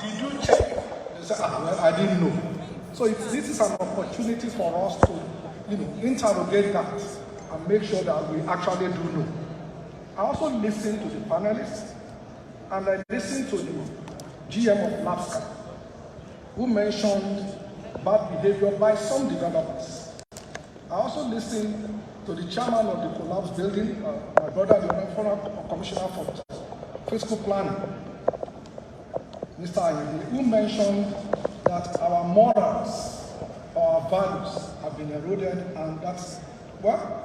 Did you check? They say, well, I didn't know. So this is an opportunity for us to, interrogate that and make sure that we actually do know. I also listened to the panelists, and I listened to the GM of LASCA, who mentioned bad behavior by some developers. I also listened to the chairman of the collapsed building, my brother, the former commissioner for fiscal planning, Mr. Ayinde, who mentioned that our morals, our values have been eroded, and that's, well,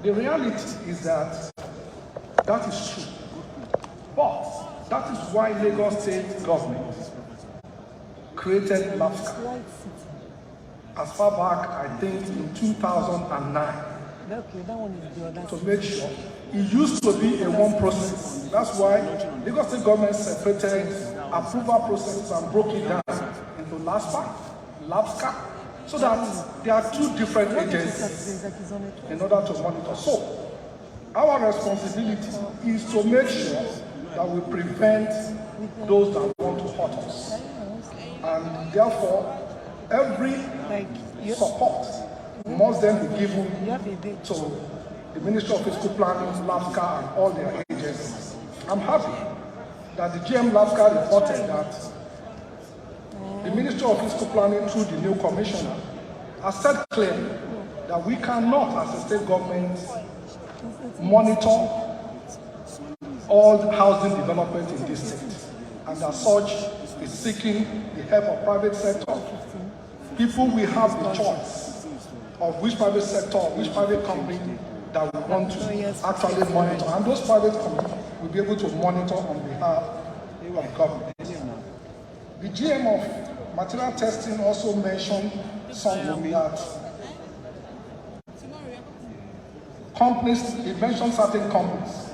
the reality is that that is true. But that is why Lagos State government created LASCA as far back, I think, in 2009. To make sure it used to be a one process. That's why Lagos State government separated approval processes and broke it down into LASCA, so that there are two different agencies in order to monitor. So our responsibility is to make sure that we prevent those that want to hurt us. And therefore, every support must then be given to the Ministry of Fiscal Planning, LASCA, and all their agencies. I'm happy that the GM LASCA reported that the Ministry of Fiscal Planning, through the new commissioner, has said clearly that we cannot, as a state government, monitor all housing development in this state. And as such, is seeking the help of private sector. People will have the choice of which private sector, which private company that we want to actually monitor. And those private companies will be able to monitor on behalf of government. The GM of material testing also mentioned something that companies, he mentioned certain companies,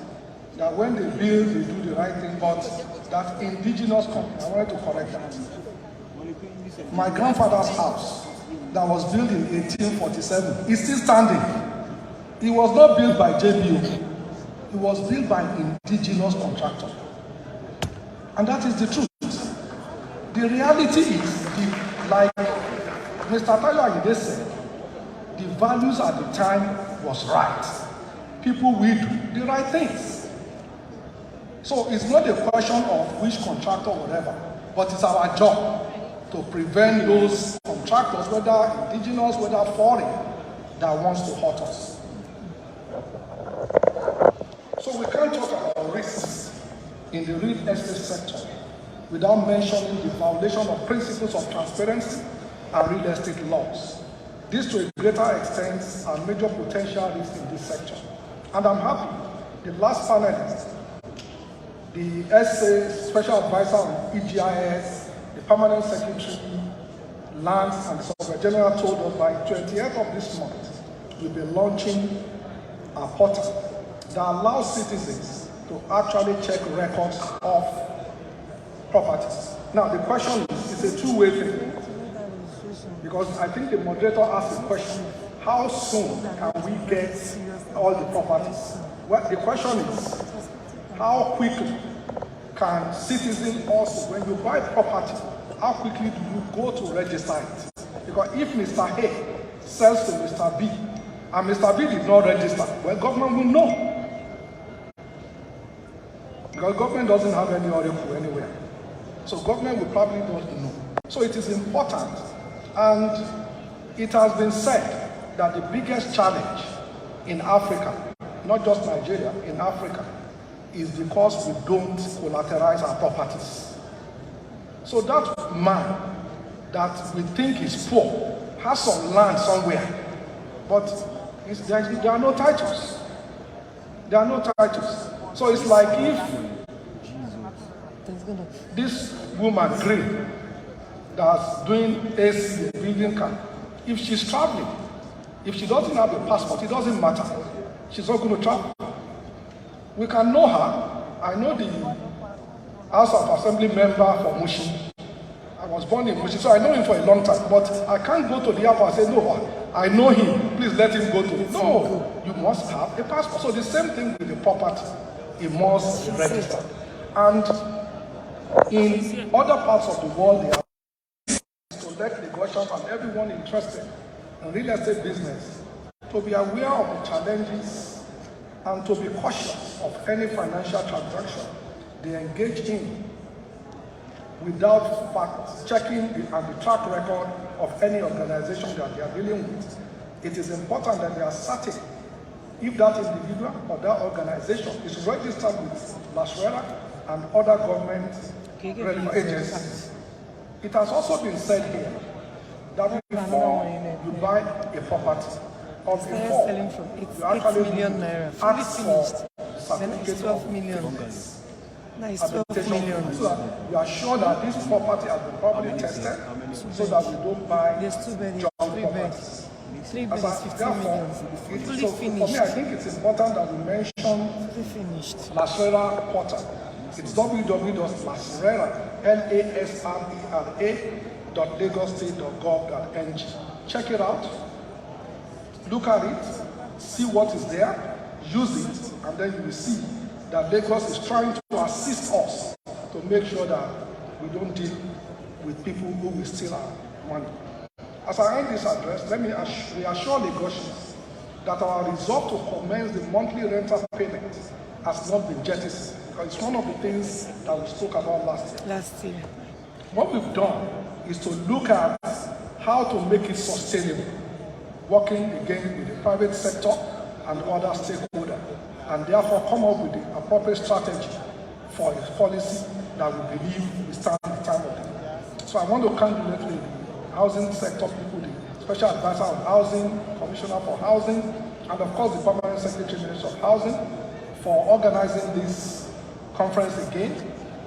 that when they build, they do the right thing, but that indigenous company, I wanted to correct that. My grandfather's house that was built in 1847 is still standing. It was not built by JBO. It was built by an indigenous contractor. And that is the truth. The reality is, like Mr. Tyler said, the values at the time was right. People will do the right things. So it's not a question of which contractor or whatever, but it's our job to prevent those contractors, whether indigenous, whether foreign, that wants to hurt us. So we can't talk about risks in the real estate sector without mentioning the violation of principles of transparency and real estate laws. This, to a greater extent, are major potential risks in this sector. And I'm happy the last panelist, the SA Special Advisor on EGIS, the Permanent Secretary, Lands and the Secretary General told us by 28th of this month, we'll be launching a portal that allows citizens to actually check records of properties. Now the question is, it's a two-way thing. Because I think the moderator asked the question, how soon can we get all the properties? Well, the question is, how quickly can citizens also, when you buy property, how quickly do you go to register it? Because if Mr. A sells to Mr. B, and Mr. B did not register, well, government will know. Because government doesn't have any oracle anywhere. So government will probably not know. So it is important, and it has been said that the biggest challenge in Africa, not just Nigeria, in Africa, is because we don't collateralize our properties. So that man that we think is poor has some land somewhere, but there are no titles. There are no titles. So it's like if this woman, Green, that's doing AC building car, if she's traveling, if she doesn't have a passport, it doesn't matter. She's not going to travel. We can know her. I know the House of Assembly member for Mushi. I was born in Mushi, so I know him for a long time. But I can't go to the airport and say, no, I know him. Please let him go to. No, you must have a passport. So the same thing with the property. It must be registered. And In other parts of the world, they are to let negotiators and everyone interested in real estate business to be aware of the challenges and to be cautious of any financial transaction they engage in without fact-checking and the track record of any organization that they are dealing with. It is important that they are certain if that individual or that organization is registered with Lasrera and other government agencies. It has also been said here that before you buy a property or before you actually ask for certificate of habitation. So that you are sure that this property has been properly tested so that we don't buy junk properties. 3 beds, 15 million. Fully finished. For me, I think it's important that we mention Lasrera portal. It's www.lasrera.lagostate.gov.ng. Check it out, look at it, see what is there, use it, and then you will see that Lagos is trying to assist us to make sure that we don't deal with people who will steal our money. As I end this address, let me reassure Lagosians that our resolve to commence the monthly rental payment has not been jettisoned, because it's one of the things that we spoke about last year. What we've done is to look at how to make it sustainable, working again with the private sector and other stakeholders, and therefore come up with the appropriate strategy for a policy that we believe will stand the time of it. So I want to congratulate the housing sector people, the Special Advisor on Housing, Commissioner for Housing, and of course the Permanent Secretary Minister of Housing for organizing this conference again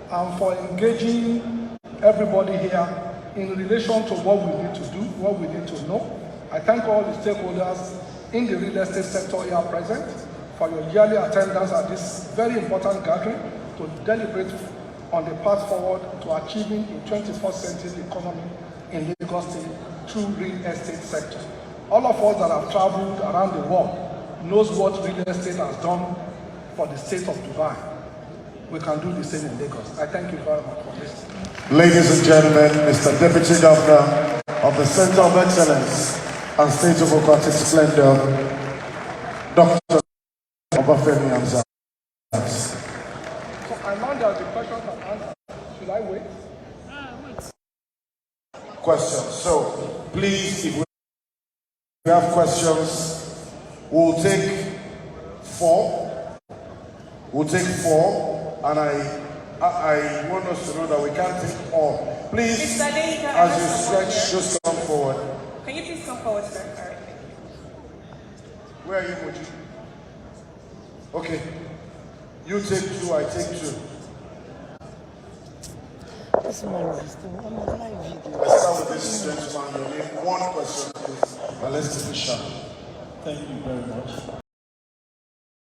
and for engaging everybody here in relation to what we need to do, what we need to know. I thank all the stakeholders in the real estate sector here present for your yearly attendance at this very important gathering to deliberate on the path forward to achieving a 21st century economy in Lagos State through real estate sector. All of us that have traveled around the world knows what real estate has done for the state of Dubai. We can do the same in Lagos. I thank you very much for listening. Ladies and gentlemen, Mr. Deputy Governor of the Center of Excellence and State of Democratic Splendor, Dr. Obafemi Hamzat. So I know that the questions and answers. Should I wait? Wait. Questions. So please, if we have questions, we'll take 4. We'll take 4, and I want us to know that we can't take all. Please, as you stretch, just come forward. Can you please come forward, sir? All right. Where are you, Moji? Okay. You take 2, I take 2. This man is still on the live video. Let's start with this gentleman. Your name, 1 question, please. And let's keep it sharp. Thank you very much.